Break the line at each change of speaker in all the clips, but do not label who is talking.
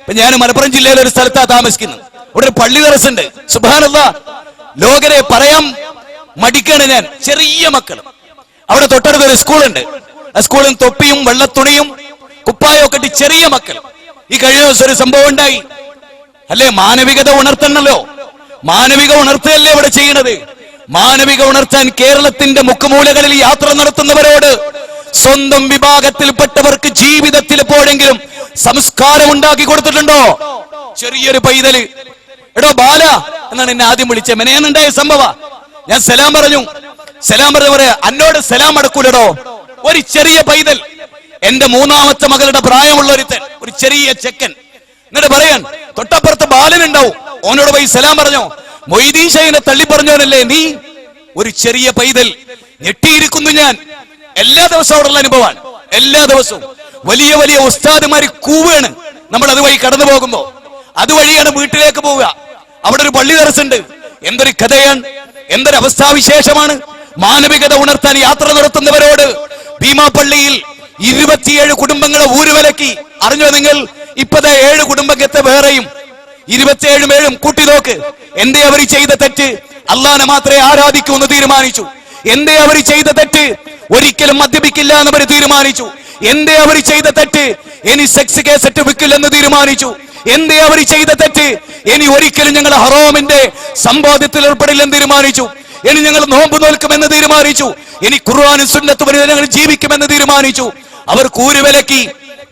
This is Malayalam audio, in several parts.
ഇപ്പൊ ഞാൻ മലപ്പുറം ജില്ലയിലെ ഒരു സ്ഥലത്താണ് താമസിക്കുന്നത്. ഇവിടെ ഒരു പള്ളി ദർസുണ്ട്. സുബ്ഹാനല്ലാഹ്, ലോകരെ പറയാൻ മടിക്കാണ് ഞാൻ. ചെറിയ മക്കൾ, അവിടെ തൊട്ടടുത്ത് ഒരു സ്കൂളുണ്ട്. ആ സ്കൂളിൽ തൊപ്പിയും വെള്ളത്തുണിയും കുപ്പായും ഒക്കെ ഇട്ട് ചെറിയ മക്കൾ. ഈ കഴിഞ്ഞ ദിവസം ഒരു സംഭവം ഉണ്ടായി. അല്ലേ, മാനവികത ഉണർത്തണല്ലോ. മാനവിക ഉണർത്തല്ലേ ഇവിടെ ചെയ്യണത്. മാനവിക ഉണർത്താൻ കേരളത്തിന്റെ മുക്കുമൂലകളിൽ യാത്ര നടത്തുന്നവരോട് സ്വന്തം വിഭാഗത്തിൽപ്പെട്ടവർക്ക് ജീവിതത്തിൽ എപ്പോഴെങ്കിലും സംസ്കാരം ഉണ്ടാക്കി കൊടുത്തിട്ടുണ്ടോ? ചെറിയൊരു പൈതല്, എടോ ബാല എന്നാണ് എന്നെ ആദ്യം വിളിച്ചത്. മെനയാന്നുണ്ടായ സംഭവ. ഞാൻ സലാം പറഞ്ഞു. സലാം പറഞ്ഞ പറയാ, എന്നോട് സലാം അടക്കൂലടോ. ഒരു ചെറിയ പൈതൽ, എന്റെ മൂന്നാമത്തെ മകളുടെ പ്രായമുള്ള ഒരുത്തൻ, ഒരു ചെറിയ ചെക്കൻ. എന്നിട്ട് പറയാൻ, തൊട്ടപ്പുറത്ത് ബാലനുണ്ടാവും, ഓനോട് പോയി സലാം പറഞ്ഞോ. മൊയ്തീൻ ഷൈനെ തള്ളി പറഞ്ഞവനല്ലേ നീ? ഒരു ചെറിയ പൈതൽ. ഞെട്ടിയിരിക്കുന്നു ഞാൻ. എല്ലാ ദിവസവും അവിടെയുള്ള അനുഭവമാണ്. എല്ലാ ദിവസവും വലിയ വലിയ ഉസ്താദുമാര് കൂവാണ് നമ്മൾ അതുവഴി കടന്നു പോകുമ്പോ. അതുവഴിയാണ് വീട്ടിലേക്ക് പോവുക. അവിടെ ഒരു പള്ളി ദർസുണ്ട്. എന്തൊരു കഥയാണ്, എന്തൊരു അവസ്ഥാവിശേഷമാണ്. മാനവികത ഉണർത്താൻ യാത്ര നടത്തുന്നവരോട് ഭീമാപള്ളിയിൽ 27 കുടുംബങ്ങളെ ഊരുവലക്കി. അറിഞ്ഞോ നിങ്ങൾ? ഇപ്പത്തെ 7 കുടുംബത്തെ വേറെയും 27 കൂട്ടി നോക്ക്. എന്തേ അവർ ചെയ്ത തെറ്റ്? അള്ളാനെ മാത്രമേ ആരാധിക്കൂ എന്ന് തീരുമാനിച്ചു. എന്തേ അവർ ചെയ്ത തെറ്റ്? ഒരിക്കലും മദ്യപിക്കില്ല എന്നവർ തീരുമാനിച്ചു. എന്തേ അവർ ചെയ്ത തെറ്റ്? ഇനി സെക്സ് കേസറ്റ് വിൽക്കില്ലെന്ന് തീരുമാനിച്ചു. എന്തേ അവർ ചെയ്ത തെറ്റ്? ഇനി ഒരിക്കലും ഞങ്ങൾ ഹറാമിന്റെ സമ്പാദ്യത്തിൽ ഏർപ്പെടില്ലെന്ന് തീരുമാനിച്ചു. ഇനി ഞങ്ങൾ നോമ്പ് നോൽക്കുമെന്ന് തീരുമാനിച്ചു. ഇനി ഖുർആനും സുന്നത്തും ഞങ്ങൾ ജീവിക്കുമെന്ന് തീരുമാനിച്ചു. അവർ കൂരുവിലക്കി.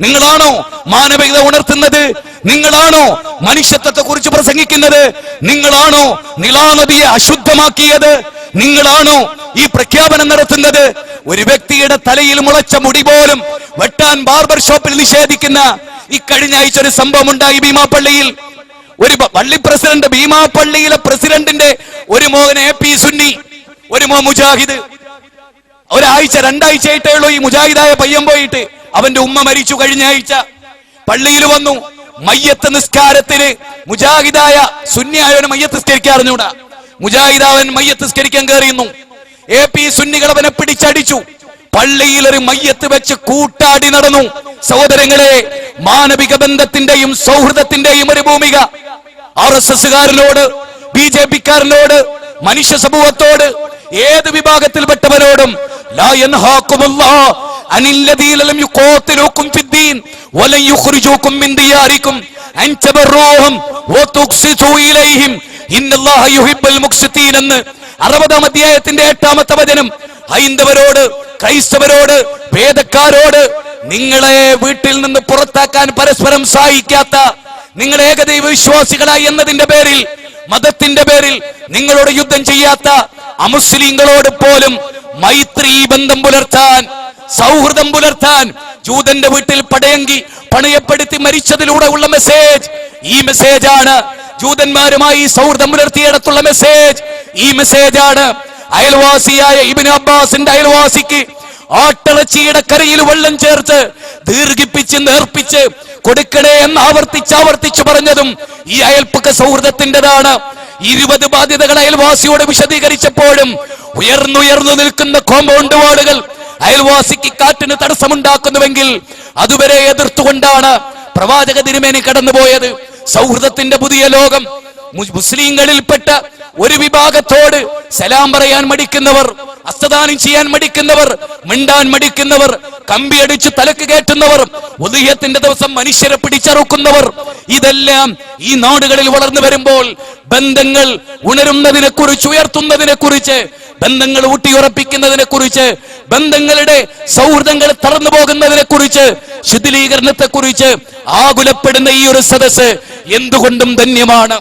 നിങ്ങളാണോ മാനവികത ഉണർത്തുന്നത്? നിങ്ങളാണോ മനുഷ്യത്വത്തെ കുറിച്ച് പ്രസംഗിക്കുന്നത്? നിങ്ങളാണോ നിലാനദിയെ അശുദ്ധമാക്കിയത്? നിങ്ങളാണോ ഈ പ്രഖ്യാപനം നടത്തുന്നത്? ഒരു വ്യക്തിയുടെ തലയിൽ മുളച്ച മുടി പോലും വെട്ടാൻ ബാർബർ ഷോപ്പിൽ നിഷേധിക്കുന്ന ഈ കഴിഞ്ഞ ആഴ്ച ഒരു സംഭവം ഉണ്ടായി ഭീമാപള്ളിയിൽ. ഒരു പള്ളി പ്രസിഡന്റ്, ഭീമാപള്ളിയിലെ പ്രസിഡന്റിന്റെ ഒരു മോഹൻ AP സുന്നി, ഒരു മോ മുജാഹിദ്. ഒരാഴ്ച 2 ആഴ്ചയായിട്ടേ ഉള്ളൂ ഈ മുജാഹിദായ പയ്യൻ പോയിട്ട്. അവന്റെ ഉമ്മ മരിച്ചു കഴിഞ്ഞ ആഴ്ച. പള്ളിയിൽ വന്നു. മയ്യത്ത് നിസ്കാരത്തിന് മുജാഹിദായ സുന്നിയായവന് മയ്യത്ത് നിസ്കരിക്കാൻ അറിഞ്ഞൂടാ. മുജാഹിദാവൻ മയ്യത്ത് നിസ്കരിക്കാൻ കയറിയുന്നു. AP സുന്നികൾ അവനെ പിടിച്ചടിച്ചു. പള്ളിയിൽ ഒരു മയ്യത്ത് വെച്ച് കൂട്ടാടി നടന്നു. സഹോദരങ്ങളെ, മാനവിക ബന്ധത്തിന്റെയും സൗഹൃദത്തിന്റെയും ഒരു ഭൂമിക RSSകാരനോട്, BJPക്കാരനോട്, മനുഷ്യ സമൂഹത്തോട്, ഏത് വിഭാഗത്തിൽപ്പെട്ടവരോടും ലാ യൻഹാകുമുല്ലാഹു അനില്ലദീന ലം യുഖാതിലൂകും ഫിദ്ദീൻ വലൻ യുഖ്രിജൂകും മിൻ ദിയാരികും അൻ തബറൂഹും വതുഖ്സിതു ഇലൈഹിം ഇന്നല്ലാഹ യുഹിബ്ബുൽ മുഖ്സിതീൻ എന്ന് 60-ാം അധ്യായത്തിന്റെ 8-ാമത്തെ വചനം. ഹൈന്ദവരോട്, ക്രൈസ്തവരോട്, വേദക്കാരോട്, നിങ്ങളെ വീട്ടിൽ നിന്ന് പുറത്താക്കാൻ പരസ്പരം സഹായിക്കാത്ത, നിങ്ങൾ ഏകദൈവ വിശ്വാസികളായി എന്നതിന്റെ പേരിൽ, മതത്തിന്റെ പേരിൽ നിങ്ങളോട് യുദ്ധം ചെയ്യാത്ത അമുസ്ലിങ്ങളോട് പോലും മൈത്രി ബന്ധം പുലർത്താൻ, സൗഹൃദം പുലർത്താൻ, ജൂതന്റെ വീട്ടിൽ പടയങ്കി പണയപ്പെടുത്തി മരിച്ചതിലൂടെ ഉള്ള മെസ്സേജ് ഈ മെസ്സേജാണ്. ജൂതന്മാരുമായി സൗഹൃദം പുലർത്തിയിടത്തുള്ള മെസ്സേജ് ഈ മെസ്സേജാണ്. അയൽവാസിയായ ഇബ്നു അബ്ബാസിന്റെ അയൽവാസിക്ക് ആട്ടിറച്ചിയുടെ കരയിൽ വെള്ളം ചേർത്ത് ദീർഘിപ്പിച്ച് നേർപ്പിച്ച് കൊടുക്കണേ എന്ന് ആവർത്തിച്ച് പറഞ്ഞതും ഈ അയൽപ്പക്ക സൗഹൃദത്തിൻ്റെതാണ്. 20 ബാധ്യതകൾ അയൽവാസിയോട് വിശദീകരിച്ചപ്പോഴും ഉയർന്നുയർന്നു നിൽക്കുന്ന കോമ്പൗണ്ട് വാളുകൾ അയൽവാസിക്ക് കാറ്റിന് തടസ്സമുണ്ടാക്കുന്നുവെങ്കിൽ അതുവരെ എതിർത്തുകൊണ്ടാണ് പ്രവാചക തിരുമേനി കടന്നുപോയത്. സൗഹൃദത്തിന്റെ പുതിയ ലോകം. മുസ്ലിങ്ങളിൽപ്പെട്ട ഒരു വിഭാഗത്തോട് സലാം പറയാൻ മടിക്കുന്നവർ, അസ്തദാനം ചെയ്യാൻ മടിക്കുന്നവർ, മിണ്ടാൻ മടിക്കുന്നവർ, കമ്പിയടിച്ച് തലക്ക് കയറ്റുന്നവർ, ഉദയത്തിന്റെ ദിവസം മനുഷ്യരെ പിടിച്ചറുക്കുന്നവർ, ഇതെല്ലാം ഈ നാടുകളിൽ വളർന്നു വരുമ്പോൾ ബന്ധങ്ങൾ ഉണരുന്നതിനെ കുറിച്ച്, ഉയർത്തുന്നതിനെ കുറിച്ച്, ബന്ധങ്ങൾ ഊട്ടിയുറപ്പിക്കുന്നതിനെ കുറിച്ച്, ബന്ധങ്ങളുടെ സൗഹൃദങ്ങൾ തറന്നു പോകുന്നതിനെ കുറിച്ച്, ശിഥിലീകരണത്തെ കുറിച്ച് ആകുലപ്പെടുന്ന ഈ ഒരു സദസ്സ് എന്തുകൊണ്ടും ധന്യമാണ്.